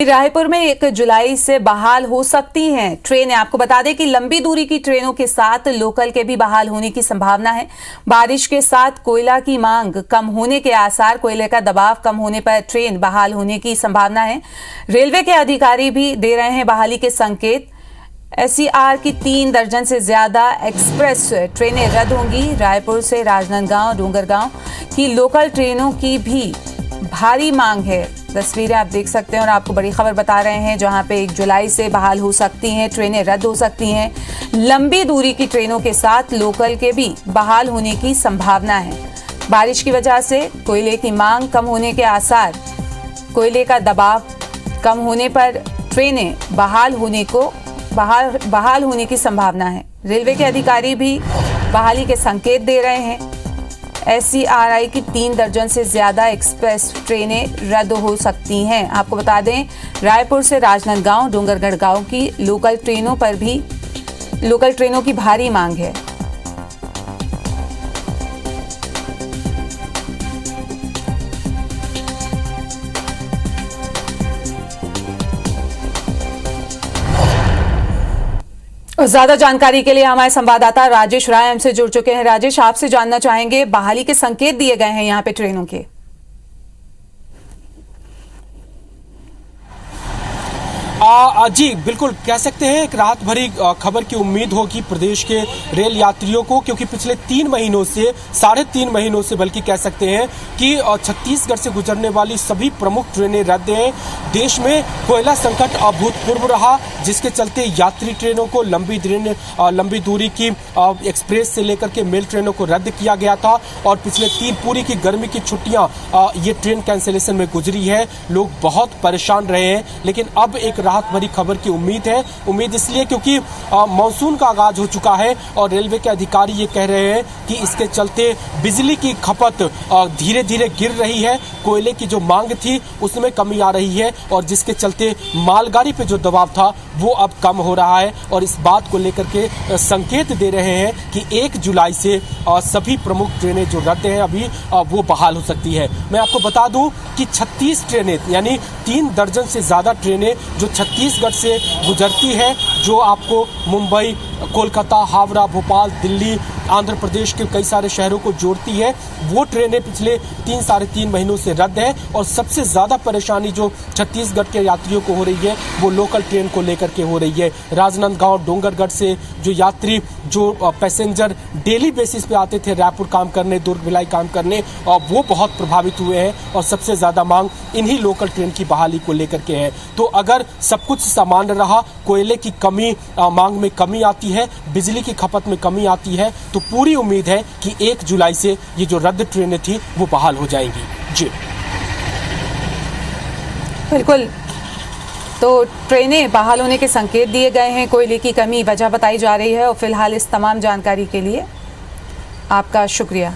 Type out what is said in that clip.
रायपुर में 1 जुलाई से बहाल हो सकती हैं ट्रेनें। आपको बता दें कि लंबी दूरी की ट्रेनों के साथ लोकल के भी बहाल होने की संभावना है। बारिश के साथ कोयला की मांग कम होने के आसार, कोयले का दबाव कम होने पर ट्रेन बहाल होने की संभावना है। रेलवे के अधिकारी भी दे रहे हैं बहाली के संकेत। SCR की 3 दर्जन से ज्यादा एक्सप्रेस ट्रेनें रद्द होंगी। रायपुर से राजनांदगांव, डोंगरगांव की लोकल ट्रेनों की भी भारी मांग है। तस्वीरें आप देख सकते हैं और आपको बड़ी खबर बता रहे हैं जहां पे 1 जुलाई से बहाल हो सकती हैं ट्रेनें, रद्द हो सकती हैं। लंबी दूरी की ट्रेनों के साथ लोकल के भी बहाल होने की संभावना है। बारिश की वजह से कोयले की मांग कम होने के आसार, कोयले का दबाव कम होने पर ट्रेनें बहाल होने की संभावना है। रेलवे के अधिकारी भी बहाली के संकेत दे रहे हैं। SCRI की 3 दर्जन से ज्यादा एक्सप्रेस ट्रेनें रद्द हो सकती हैं। आपको बता दें, रायपुर से राजनांदगांव, डोंगरगढ़ गांव की लोकल ट्रेनों की भारी मांग है। ज्यादा जानकारी के लिए हमारे संवाददाता राजेश राय हमसे जुड़ चुके हैं। राजेश, आपसे जानना चाहेंगे, बहाली के संकेत दिए गए हैं यहाँ पे ट्रेनों के। जी बिल्कुल, कह सकते हैं एक राहत भरी खबर की उम्मीद होगी प्रदेश के रेल यात्रियों को, क्योंकि पिछले 3 महीनों से, 3.5 महीनों से बल्कि कह सकते हैं कि छत्तीसगढ़ से गुजरने वाली सभी प्रमुख ट्रेनें रद्द हैं। देश में कोयला संकट अभूतपूर्व रहा, जिसके चलते यात्री ट्रेनों को लंबी दूरी की एक्सप्रेस से लेकर के मेल ट्रेनों को रद्द किया गया था और पिछले 3 पूरी की गर्मी की छुट्टियां ये ट्रेन कैंसिलेशन में गुजरी है। लोग बहुत परेशान रहे हैं, लेकिन अब एक राहत भरी खबर की उम्मीद है। उम्मीद इसलिए क्योंकि मानसून का आगाज हो चुका है और रेलवे के अधिकारी ये कह रहे हैं कि इसके चलते बिजली की खपत धीरे धीरे गिर रही है। कोयले की जो मांग थी उसमें कमी आ रही है और जिसके चलते मालगाड़ी पे जो दबाव था वो अब कम हो रहा है और इस बात को लेकर के संकेत दे रहे हैं कि 1 जुलाई से सभी प्रमुख ट्रेनें जो रद्द हैं अभी वो बहाल हो सकती है। मैं आपको बता दूं कि 36 ट्रेनें, यानी 3 दर्जन से ज्यादा ट्रेनें जो छत्तीसगढ़ से गुजरती है, जो आपको मुंबई, कोलकाता, हावड़ा, भोपाल, दिल्ली, आंध्र प्रदेश के कई सारे शहरों को जोड़ती है, वो ट्रेनें पिछले 3-3.5 महीनों से रद्द है। और सबसे ज्यादा परेशानी जो छत्तीसगढ़ के यात्रियों को हो रही है वो लोकल ट्रेन को लेकर के हो रही है। राजनांदगांव, डोंगरगढ़ से जो यात्री, जो पैसेंजर डेली बेसिस पे आते थे रायपुर काम करने, दुर्ग भिलाई काम करने, वो बहुत प्रभावित हुए हैं और सबसे ज्यादा मांग इन्हीं लोकल ट्रेन की बहाली को लेकर के है। तो अगर सब कुछ सामान्य रहा, कोयले की कमी, मांग में कमी आती है, बिजली की खपत में कमी आती है, तो पूरी उम्मीद है कि 1 जुलाई से ये जो रद्द ट्रेनें थी वो बहाल हो जाएंगी। जी बिल्कुल, तो ट्रेनें बहाल होने के संकेत दिए गए हैं। कोयले की कमी वजह बताई जा रही है और फिलहाल इस तमाम जानकारी के लिए आपका शुक्रिया।